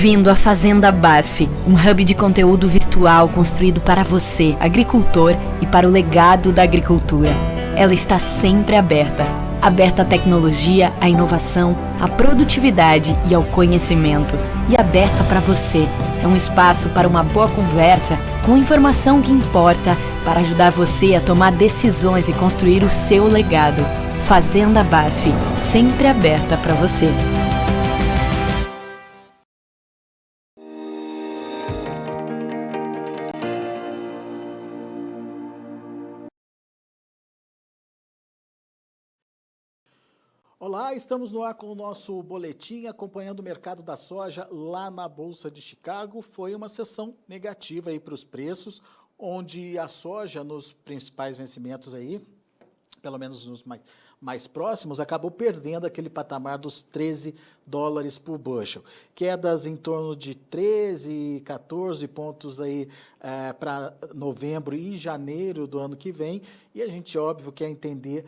Vindo à Fazenda BASF, um hub de conteúdo virtual construído para você, agricultor, e para o legado da agricultura. Ela está sempre aberta. Aberta à tecnologia, à inovação, à produtividade e ao conhecimento. E aberta para você. É um espaço para uma boa conversa, com informação que importa, para ajudar você a tomar decisões e construir o seu legado. Fazenda BASF, sempre aberta para você. Olá, estamos no ar com o nosso boletim acompanhando o mercado da soja lá na Bolsa de Chicago. Foi uma sessão negativa aí para os preços, onde a soja nos principais vencimentos aí, pelo menos nos mais próximos, acabou perdendo aquele patamar dos $13 por bushel. Quedas em torno de 13, 14 pontos aí para novembro e janeiro do ano que vem. E a gente, óbvio, quer entender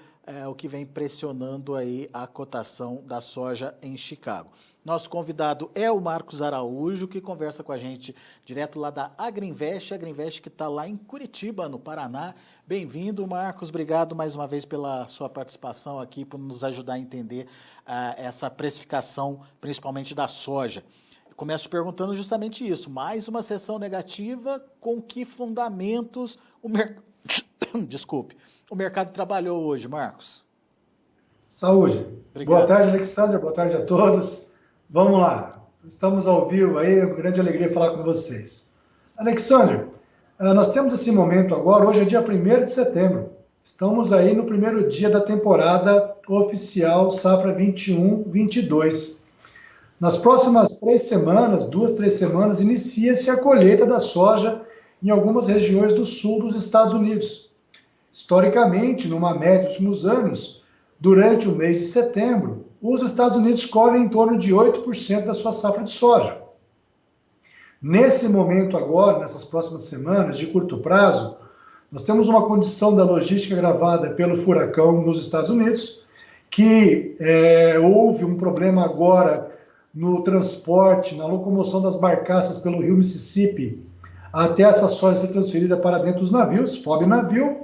o que vem pressionando aí a cotação da soja em Chicago. Nosso convidado é o Marcos Araújo, que conversa com a gente direto lá da Agrinvest, que está lá em Curitiba, no Paraná. Bem-vindo, Marcos. Obrigado mais uma vez pela sua participação aqui, por nos ajudar a entender essa precificação, principalmente da soja. Eu começo te perguntando justamente isso. Mais uma sessão negativa, com que fundamentos o mercado trabalhou hoje, Marcos? Saúde. Obrigado. Boa tarde, Alexandre. Boa tarde a todos. Vamos lá. Estamos ao vivo aí, é uma grande alegria falar com vocês. Alexandre, nós temos esse momento agora, hoje é dia 1º de setembro. Estamos aí no primeiro dia da temporada oficial Safra 21-22. Nas próximas 3 semanas, 2-3 semanas, inicia-se a colheita da soja em algumas regiões do sul dos Estados Unidos. Historicamente, numa média dos últimos anos, durante o mês de setembro, os Estados Unidos colhem em torno de 8% da sua safra de soja. Nesse momento agora, nessas próximas semanas, de curto prazo, nós temos uma condição da logística agravada pelo furacão nos Estados Unidos, que houve um problema agora no transporte, na locomoção das barcaças pelo rio Mississippi, até essa soja ser transferida para dentro dos navios, FOB navio.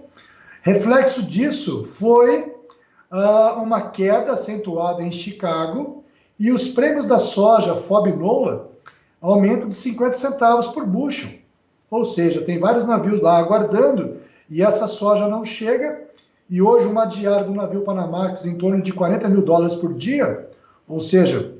Reflexo disso foi uma queda acentuada em Chicago e os prêmios da soja FOB NOLA aumentam de 50 centavos por bushel. Ou seja, tem vários navios lá aguardando e essa soja não chega. E hoje uma diária do navio Panamax em torno de $40 mil por dia, ou seja,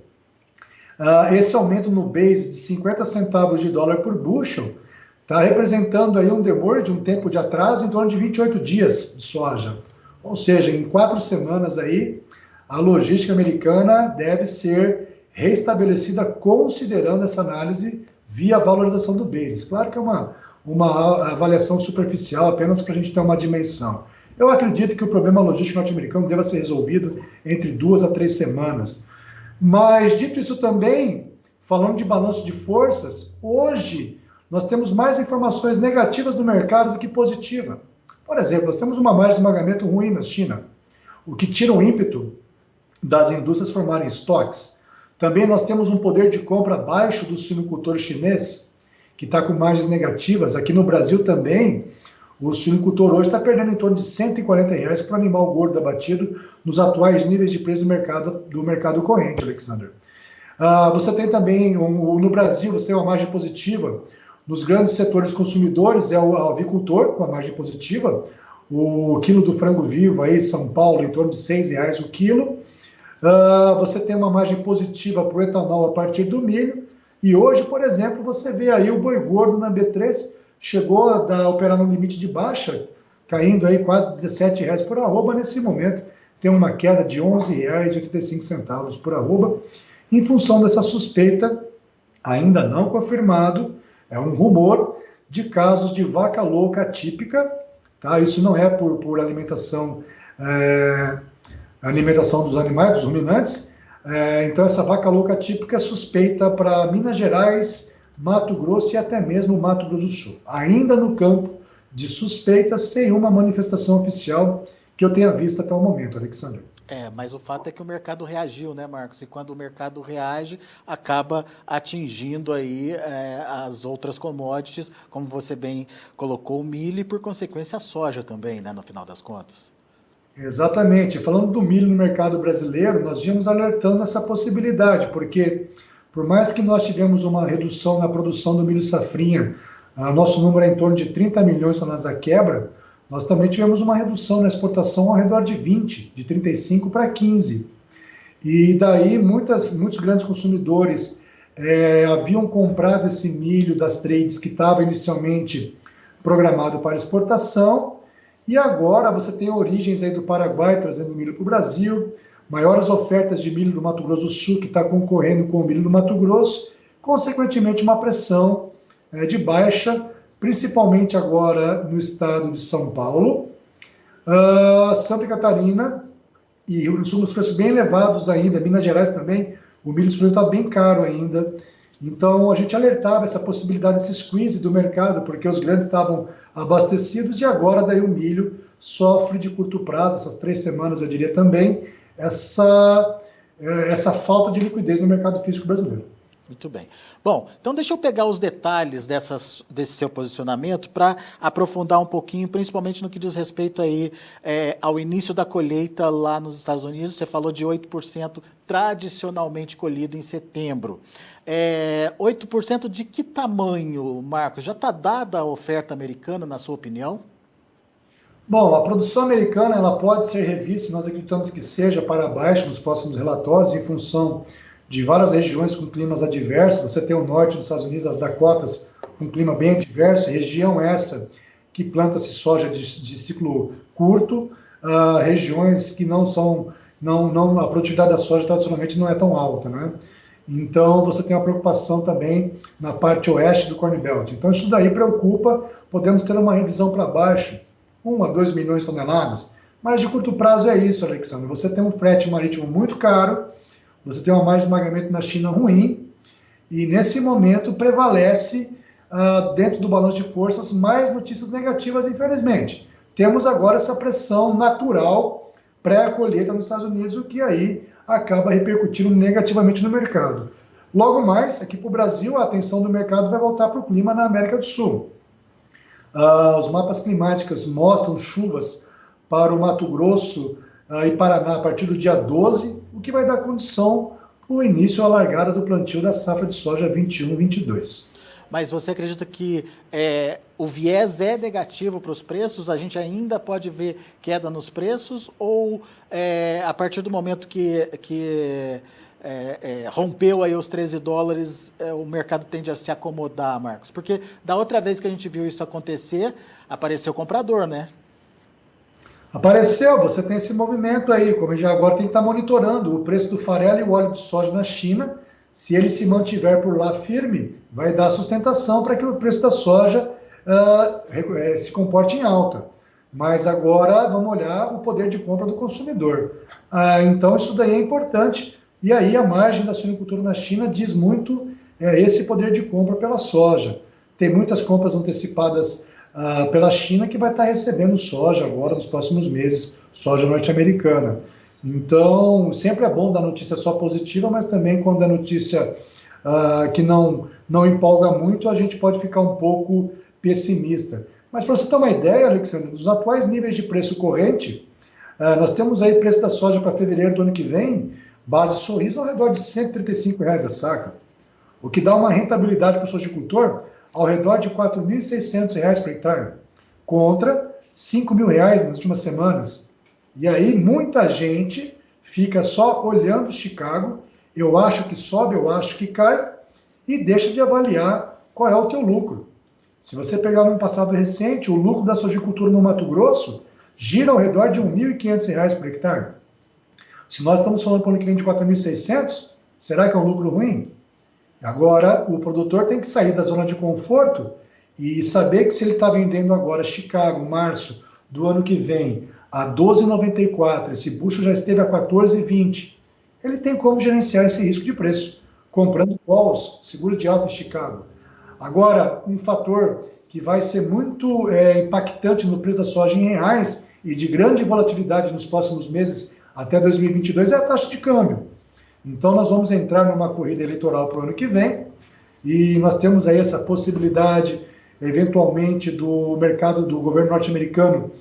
esse aumento no base de 50 centavos de dólar por bushel está representando aí um demurrage, um tempo de atraso em torno de 28 dias de soja. Ou seja, em 4 semanas aí, a logística americana deve ser restabelecida considerando essa análise via valorização do basis. Claro que é uma avaliação superficial, apenas para a gente ter uma dimensão. Eu acredito que o problema logístico norte-americano deva ser resolvido entre 2 a 3 semanas. Mas, dito isso também, falando de balanço de forças, hoje nós temos mais informações negativas no mercado do que positivas. Por exemplo, nós temos uma margem de esmagamento ruim na China, o que tira o ímpeto das indústrias formarem estoques. Também nós temos um poder de compra baixo do suinocultor chinês, que está com margens negativas. Aqui no Brasil também, o suinocultor hoje está perdendo em torno de R$140 para o animal gordo abatido nos atuais níveis de preço do mercado corrente, Alexander. Você tem também, no Brasil, você tem uma margem positiva. Nos grandes setores consumidores é o avicultor com a margem positiva, o quilo do frango vivo aí São Paulo em torno de R$6 o quilo. Você tem uma margem positiva para o etanol a partir do milho. E hoje, por exemplo, você vê aí o boi gordo na B3 chegou a operar no limite de baixa, caindo aí quase R$17 por arroba. Nesse momento tem uma queda de R$11,85 por arroba, em função dessa suspeita, ainda não confirmado, é um rumor de casos de vaca louca atípica, tá? Isso não é por alimentação dos animais, dos ruminantes. Então essa vaca louca atípica é suspeita para Minas Gerais, Mato Grosso e até mesmo Mato Grosso do Sul. Ainda no campo de suspeitas, sem uma manifestação oficial que eu tenha visto até o momento, Alexandre. Mas o fato é que o mercado reagiu, né, Marcos? E quando o mercado reage, acaba atingindo aí as outras commodities, como você bem colocou, o milho e, por consequência, a soja também, né, no final das contas. Exatamente. Falando do milho no mercado brasileiro, nós íamos alertando essa possibilidade, porque por mais que nós tivemos uma redução na produção do milho safrinha, nosso número é em torno de 30 milhões de toneladas a quebra, nós também tivemos uma redução na exportação ao redor de 20, de 35 para 15. E daí muitos grandes consumidores haviam comprado esse milho das trades que estava inicialmente programado para exportação, e agora você tem origens aí do Paraguai trazendo milho para o Brasil, maiores ofertas de milho do Mato Grosso do Sul que está concorrendo com o milho do Mato Grosso, consequentemente uma pressão de baixa, principalmente agora no estado de São Paulo, Santa Catarina e Rio Grande do Sul, os preços bem elevados ainda, Minas Gerais também, o milho está bem caro ainda. Então a gente alertava essa possibilidade desse squeeze do mercado, porque os grandes estavam abastecidos e agora daí o milho sofre de curto prazo, essas 3 semanas eu diria também, essa falta de liquidez no mercado físico brasileiro. Muito bem. Bom, então deixa eu pegar os detalhes desse seu posicionamento para aprofundar um pouquinho, principalmente no que diz respeito aí ao início da colheita lá nos Estados Unidos. Você falou de 8% tradicionalmente colhido em setembro. 8% de que tamanho, Marcos? Já está dada a oferta americana, na sua opinião? Bom, a produção americana ela pode ser revista, nós acreditamos que seja para baixo nos próximos relatórios, em função de várias regiões com climas adversos. Você tem o norte dos Estados Unidos, as Dakotas, com clima bem adverso, região essa que planta-se soja de ciclo curto, regiões que a produtividade da soja tradicionalmente não é tão alta, né? Então você tem uma preocupação também na parte oeste do Corn Belt. Então isso daí preocupa, podemos ter uma revisão para baixo, 1 a 2 milhões de toneladas, mas de curto prazo é isso, Alexandre. Você tem um frete marítimo muito caro, você tem uma margem de esmagamento na China ruim, e nesse momento prevalece, dentro do balanço de forças, mais notícias negativas, infelizmente. Temos agora essa pressão natural pré-colheita nos Estados Unidos, o que aí acaba repercutindo negativamente no mercado. Logo mais, aqui para o Brasil, a atenção do mercado vai voltar para o clima na América do Sul. Os mapas climáticos mostram chuvas para o Mato Grosso e Paraná a partir do dia 12, o que vai dar condição para o início, a largada do plantio da safra de soja 21-22. Mas você acredita que o viés é negativo para os preços? A gente ainda pode ver queda nos preços? Ou a partir do momento que rompeu aí os $13, o mercado tende a se acomodar, Marcos? Porque da outra vez que a gente viu isso acontecer, apareceu o comprador, né? Apareceu, você tem esse movimento aí, como já agora tem que estar monitorando o preço do farelo e o óleo de soja na China. Se ele se mantiver por lá firme, vai dar sustentação para que o preço da soja se comporte em alta. Mas agora vamos olhar o poder de compra do consumidor. Então isso daí é importante. E aí a margem da suinicultura na China diz muito esse poder de compra pela soja. Tem muitas compras antecipadas pela China que vai estar recebendo soja agora nos próximos meses, soja norte-americana. Então, sempre é bom dar notícia só positiva, mas também quando é notícia que não empolga muito, a gente pode ficar um pouco pessimista. Mas para você ter uma ideia, Alexandre, dos atuais níveis de preço corrente, nós temos aí preço da soja para fevereiro do ano que vem, base Sorriso, ao redor de R$ 135 a saca, o que dá uma rentabilidade para o sojicultor ao redor de R$ 4.600 por hectare, contra R$ 5.000 nas últimas semanas. E aí muita gente fica só olhando Chicago, eu acho que sobe, eu acho que cai, e deixa de avaliar qual é o teu lucro. Se você pegar no passado recente, o lucro da sojicultura no Mato Grosso gira ao redor de R$ 1.500 por hectare. Se nós estamos falando para o ano que vem de 4.600, será que é um lucro ruim? Agora, o produtor tem que sair da zona de conforto e saber que se ele está vendendo agora Chicago, março do ano que vem, a 12,94, esse bucho já esteve a 14,20, ele tem como gerenciar esse risco de preço, comprando calls, seguro de alta em Chicago. Agora, um fator que vai ser muito impactante no preço da soja em reais e de grande volatilidade nos próximos meses até 2022 é a taxa de câmbio. Então nós vamos entrar numa corrida eleitoral para o ano que vem e nós temos aí essa possibilidade, eventualmente, do mercado do governo norte-americano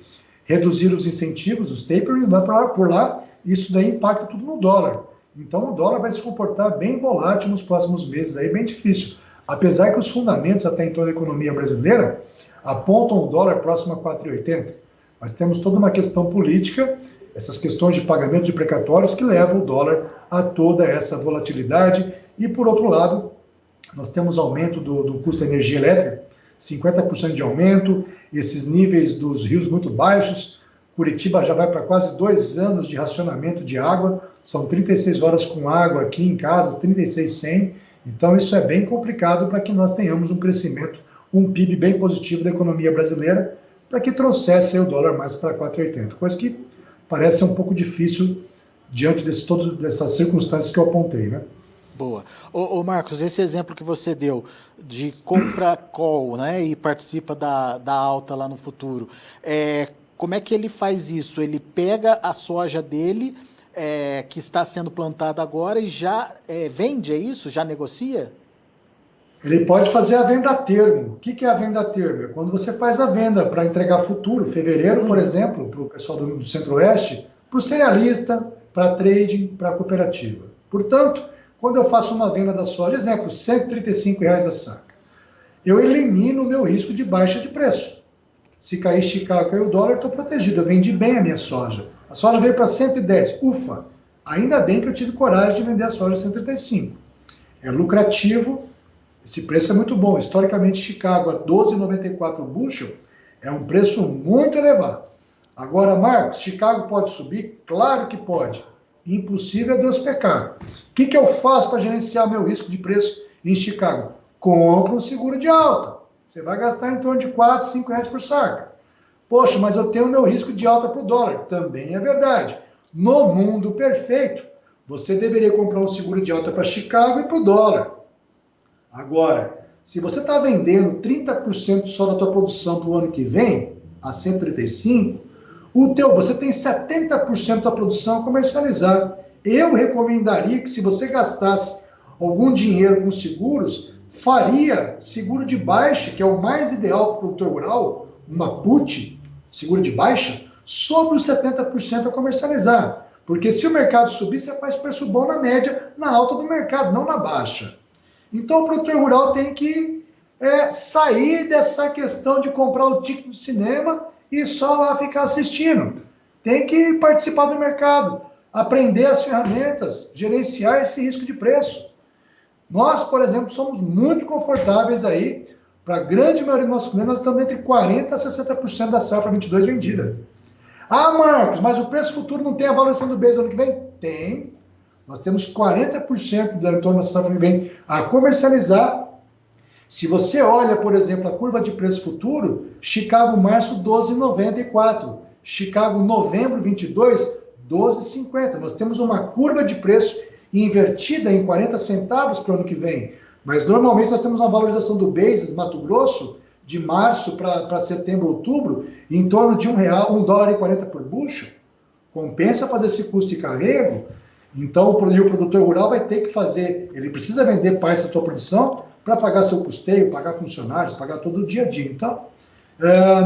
reduzir os incentivos, os taperings lá por lá, isso daí impacta tudo no dólar. Então o dólar vai se comportar bem volátil nos próximos meses, aí bem difícil. Apesar que os fundamentos até então da economia brasileira apontam o dólar próximo a 4,80. Mas temos toda uma questão política, essas questões de pagamento de precatórios que levam o dólar a toda essa volatilidade. E, por outro lado, nós temos aumento do custo da energia elétrica, 50% de aumento, esses níveis dos rios muito baixos. Curitiba já vai para quase 2 anos de racionamento de água, são 36 horas com água aqui em casa, 36 sem. Então, isso é bem complicado para que nós tenhamos um crescimento, um PIB bem positivo da economia brasileira, para que trouxesse o dólar mais para 4,80, coisa que parece um pouco difícil diante todas dessas circunstâncias que eu apontei, né? Boa. Ô Marcos, esse exemplo que você deu de compra call, né, e participa da alta lá no futuro, como é que ele faz isso? Ele pega a soja dele, que está sendo plantada agora, e já vende, é isso? Já negocia? Ele pode fazer a venda a termo. O que é a venda a termo? É quando você faz a venda para entregar futuro, fevereiro, por exemplo, para o pessoal do Centro-Oeste, para o cerealista, para trading, para a cooperativa. Portanto, quando eu faço uma venda da soja, exemplo, R$ 135 a saca, eu elimino o meu risco de baixa de preço. Se cair Chicago, cair o dólar, eu estou protegido, eu vendi bem a minha soja. A soja veio para 110, ufa, ainda bem que eu tive coragem de vender a soja a 135. É lucrativo, esse preço é muito bom. Historicamente, Chicago a 12,94 bushel é um preço muito elevado. Agora, Marcos, Chicago pode subir? Claro que pode. Impossível é Deus pecar. O que eu faço para gerenciar meu risco de preço em Chicago? Compra um seguro de alta. Você vai gastar em torno de R$ 4, R$ 5 por saca. Poxa, mas eu tenho meu risco de alta para o dólar. Também é verdade. No mundo perfeito, você deveria comprar um seguro de alta para Chicago e para o dólar. Agora, se você está vendendo 30% só da tua produção para o ano que vem, a 135, você tem 70% da produção a comercializar. Eu recomendaria que, se você gastasse algum dinheiro com seguros, faria seguro de baixa, que é o mais ideal para o produtor rural, uma put, seguro de baixa, sobre os 70% a comercializar. Porque se o mercado subir, você faz preço bom na média, na alta do mercado, não na baixa. Então o produtor rural tem que sair dessa questão de comprar o ticket do cinema e só lá ficar assistindo. Tem que participar do mercado, aprender as ferramentas, gerenciar esse risco de preço. Nós, por exemplo, somos muito confortáveis aí, para a grande maioria dos nossos clientes, nós estamos entre 40% a 60% da safra 22 vendida. Ah, Marcos, mas o preço futuro não tem a valorização do base ano que vem? Tem. Nós temos 40% do retorno da safra que vem a comercializar. Se você olha, por exemplo, a curva de preço futuro, Chicago março 12,94, Chicago novembro 22, 12,50. Nós temos uma curva de preço invertida em 40 centavos para o ano que vem. Mas normalmente nós temos uma valorização do basis Mato Grosso de março para setembro, outubro, em torno de R$1,40 por bushel. Compensa fazer esse custo de carrego. Então o produtor rural vai ter que fazer, ele precisa vender parte da sua produção para pagar seu custeio, pagar funcionários, pagar todo o dia a dia. Então,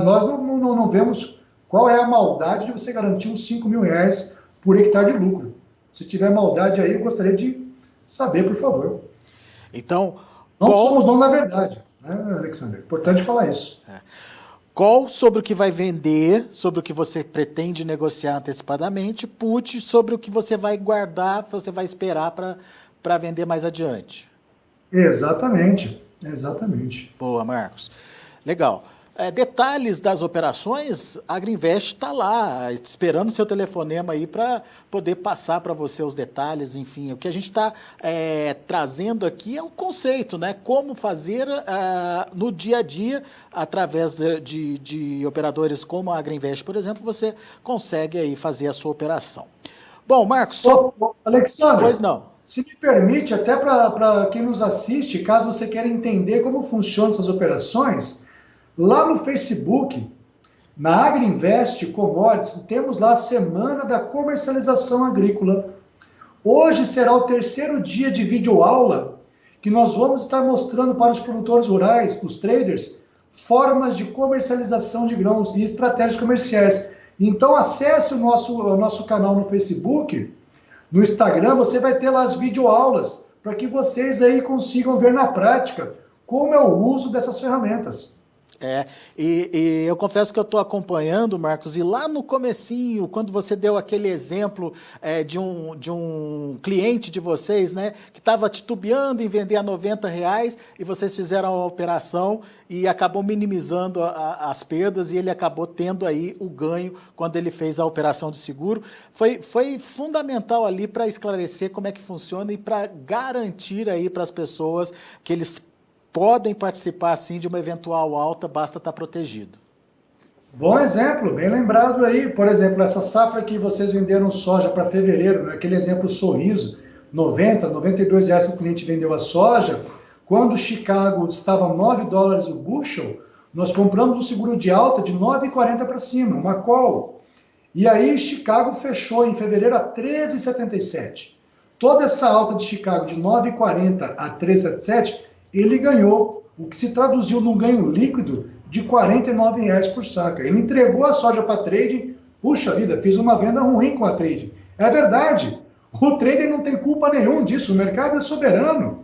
nós não vemos qual é a maldade de você garantir uns R$5.000 por hectare de lucro. Se tiver maldade aí, eu gostaria de saber, por favor. Então, não somos donos da verdade, né, Alexander? Importante falar isso. Call sobre o que vai vender, sobre o que você pretende negociar antecipadamente, put sobre o que você vai guardar, você vai esperar para vender mais adiante. Exatamente, exatamente. Boa, Marcos. Legal. Detalhes das operações, a Agrinvest está lá, esperando o seu telefonema aí para poder passar para você os detalhes, enfim. O que a gente está trazendo aqui é um conceito, né? Como fazer no dia a dia, através de operadores como a Agrinvest, por exemplo, você consegue aí fazer a sua operação. Bom, Marcos... Alexandre, pois não. Se me permite, até para quem nos assiste, caso você queira entender como funcionam essas operações... Lá no Facebook, Na AgriInvest Commodities, temos lá a Semana da Comercialização Agrícola. Hoje será o terceiro dia de videoaula que nós vamos estar mostrando para os produtores rurais, os traders, formas de comercialização de grãos e estratégias comerciais. Então acesse o nosso canal no Facebook, no Instagram, você vai ter lá as videoaulas, para que vocês aí consigam ver na prática como é o uso dessas ferramentas. E eu confesso que eu estou acompanhando, Marcos, e lá no comecinho, quando você deu aquele exemplo de um cliente de vocês, né, que estava titubeando em vender a R$90 e vocês fizeram a operação e acabou minimizando as perdas e ele acabou tendo aí o ganho quando ele fez a operação de seguro. Foi fundamental ali para esclarecer como é que funciona e para garantir aí para as pessoas que eles podem participar, sim, de uma eventual alta, basta estar protegido. Bom exemplo, bem lembrado aí. Por exemplo, essa safra que vocês venderam soja para fevereiro, né? Aquele exemplo Sorriso, R$90, R$92 que o cliente vendeu a soja. Quando Chicago estava $9 o bushel, nós compramos um seguro de alta de 9,40 para cima, uma call. E aí Chicago fechou em fevereiro a 13,77. Toda essa alta de Chicago de 9,40 a 13,77, ele ganhou, o que se traduziu num ganho líquido de R$49 por saca. Ele entregou a soja para trading, puxa vida, fiz uma venda ruim com a trading. É verdade, o trader não tem culpa nenhuma disso, o mercado é soberano.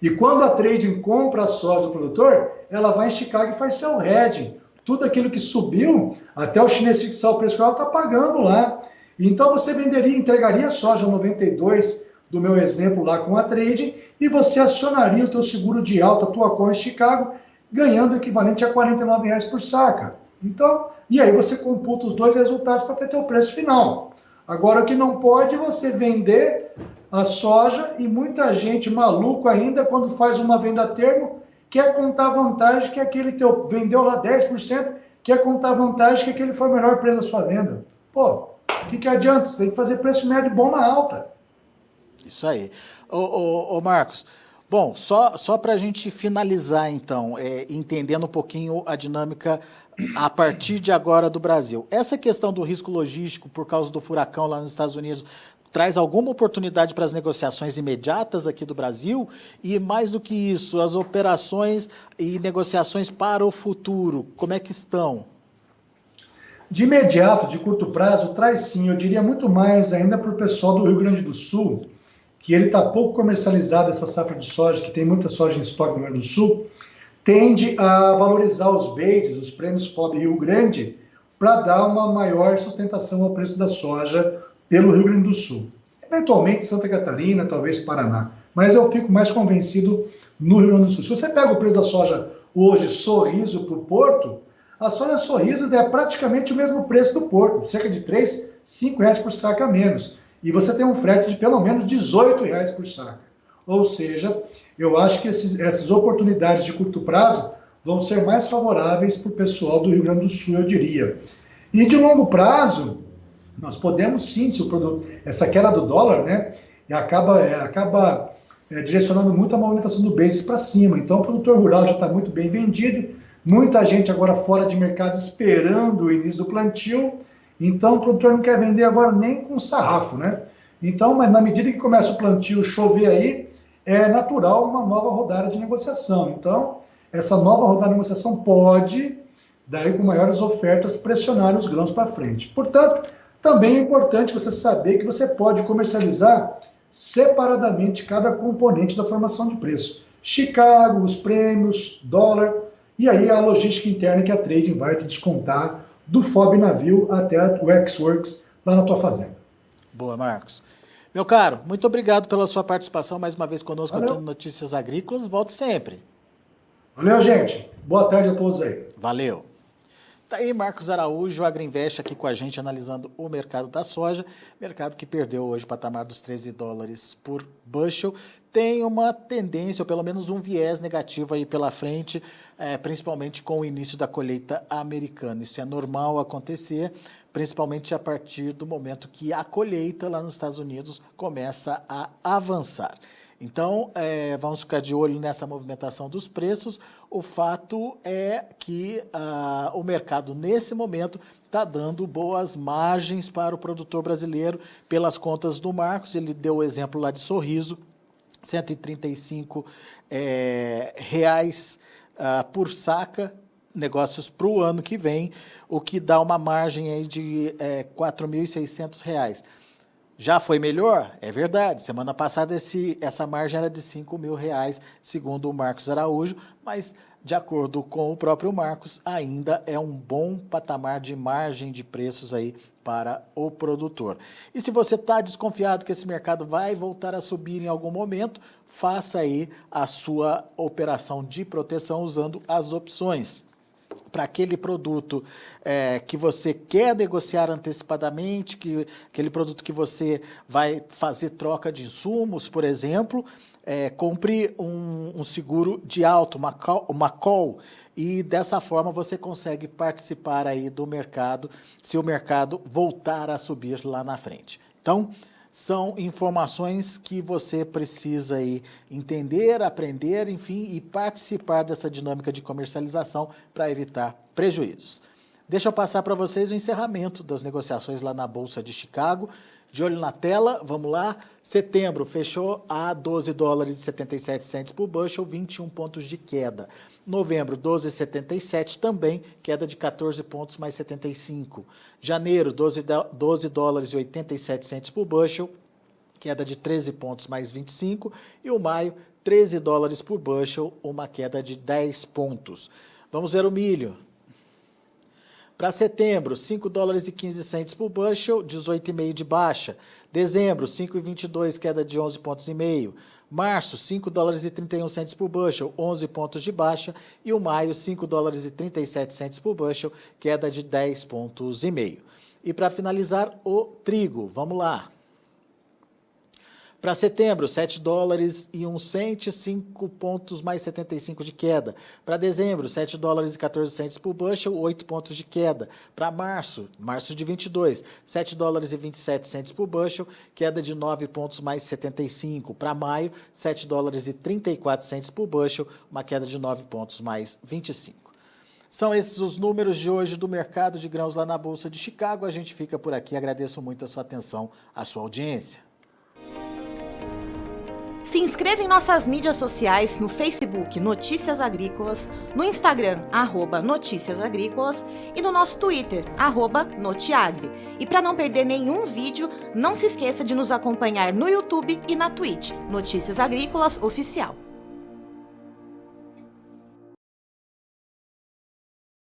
E quando a trading compra a soja do produtor, ela vai em Chicago e faz seu hedging. Tudo aquilo que subiu, até o chinês fixar o preço, ela está pagando lá. Então você entregaria a soja a 92 do meu exemplo lá com a trading, e você acionaria o teu seguro de alta, a tua call em Chicago, ganhando o equivalente a R$49 por saca. Então, e aí você computa os dois resultados para ter teu preço final. Agora, o que não pode é você vender a soja, e muita gente maluco ainda, quando faz uma venda a termo, quer contar vantagem que aquele teu vendeu lá 10%, quer contar vantagem que aquele foi o melhor preço da sua venda. Pô, o que adianta? Você tem que fazer preço médio bom na alta. Isso aí. Ô Marcos, bom, só para a gente finalizar, então, entendendo um pouquinho a dinâmica a partir de agora do Brasil. Essa questão do risco logístico por causa do furacão lá nos Estados Unidos traz alguma oportunidade para as negociações imediatas aqui do Brasil? E mais do que isso, as operações e negociações para o futuro, como é que estão? De imediato, de curto prazo, traz sim, eu diria muito mais ainda para o pessoal do Rio Grande do Sul, que ele está pouco comercializado, essa safra de soja, que tem muita soja em estoque no Rio Grande do Sul, tende a valorizar os bases, os prêmios FOB Rio Grande, para dar uma maior sustentação ao preço da soja pelo Rio Grande do Sul. Eventualmente Santa Catarina, talvez Paraná, mas eu fico mais convencido no Rio Grande do Sul. Se você pega o preço da soja hoje, Sorriso para o Porto, a soja Sorriso é praticamente o mesmo preço do Porto, cerca de R$3, R$5 por saca a menos. E você tem um frete de pelo menos R$18 por saca. Ou seja, eu acho que essas oportunidades de curto prazo vão ser mais favoráveis para o pessoal do Rio Grande do Sul, eu diria. E de longo prazo, nós podemos sim, se o produto, essa queda do dólar, né, acaba direcionando muito a movimentação do basis para cima. Então o produtor rural já está muito bem vendido, muita gente agora fora de mercado esperando o início do plantio. Então, o produtor não quer vender agora nem com sarrafo, né? Então, mas na medida que começa o plantio chover aí, é natural uma nova rodada de negociação. Então, essa nova rodada de negociação pode, daí com maiores ofertas, pressionar os grãos para frente. Portanto, também é importante você saber que você pode comercializar separadamente cada componente da formação de preço. Chicago, os prêmios, dólar, e aí a logística interna que a trading vai te descontar do FOB navio até o Ex-Works lá na tua fazenda. Boa, Marcos. Meu caro, muito obrigado pela sua participação mais uma vez conosco. Valeu. Aqui no Notícias Agrícolas. Volte sempre. Valeu, gente. Boa tarde a todos aí. Valeu. Tá aí Marcos Araújo, AgriInvest, aqui com a gente analisando o mercado da soja, mercado que perdeu hoje o patamar dos $13 por bushel. Tem uma tendência, ou pelo menos um viés negativo aí pela frente, principalmente com o início da colheita americana. Isso é normal acontecer, principalmente a partir do momento que a colheita lá nos Estados Unidos começa a avançar. Então, vamos ficar de olho nessa movimentação dos preços. O fato é que o mercado, nesse momento, está dando boas margens para o produtor brasileiro pelas contas do Marcos. Ele deu o exemplo lá de Sorriso, R$ 135 reais por saca, negócios para o ano que vem, o que dá uma margem aí de R$ 4.600. Já foi melhor? É verdade. Semana passada essa margem era de R$ 5.000, segundo o Marcos Araújo, mas de acordo com o próprio Marcos, ainda é um bom patamar de margem de preços aí para o produtor. E se você está desconfiado que esse mercado vai voltar a subir em algum momento, faça aí a sua operação de proteção usando as opções. Para aquele produto que você quer negociar antecipadamente, aquele produto que você vai fazer troca de insumos, por exemplo, compre um seguro de alto, uma call, e dessa forma você consegue participar aí do mercado, se o mercado voltar a subir lá na frente. Então, são informações que você precisa aí entender, aprender, enfim, e participar dessa dinâmica de comercialização para evitar prejuízos. Deixa eu passar para vocês o encerramento das negociações lá na Bolsa de Chicago. De olho na tela, vamos lá. Setembro fechou a $12,77 por bushel, 21 pontos de queda. Novembro, 12,77 também, queda de 14 pontos mais 75. Janeiro, $12,87 por bushel, queda de 13 pontos mais 25. E o maio, $13 por bushel, uma queda de 10 pontos. Vamos ver o milho. Para setembro, $5,15 por bushel, 18,5 de baixa. Dezembro, 5,22, queda de 11 pontos e meio. Março, $5,31 por bushel, 11 pontos de baixa. E o maio, $5,37 por bushel, queda de 10 pontos e meio. E para finalizar, o trigo. Vamos lá. Para setembro, $7,01, 5 pontos mais 75 de queda. Para dezembro, $7,14 por bushel, 8 pontos de queda. Para março de 22, $7,27 por bushel, queda de 9 pontos mais 75. Para maio, $7,34 por bushel, uma queda de 9 pontos mais 25. São esses os números de hoje do mercado de grãos lá na Bolsa de Chicago. A gente fica por aqui. Agradeço muito a sua atenção, a sua audiência. Se inscreva em nossas mídias sociais, no Facebook Notícias Agrícolas, no Instagram @Notícias Agrícolas e no nosso Twitter @Notiagre. E para não perder nenhum vídeo, não se esqueça de nos acompanhar no YouTube e na Twitch, Notícias Agrícolas Oficial.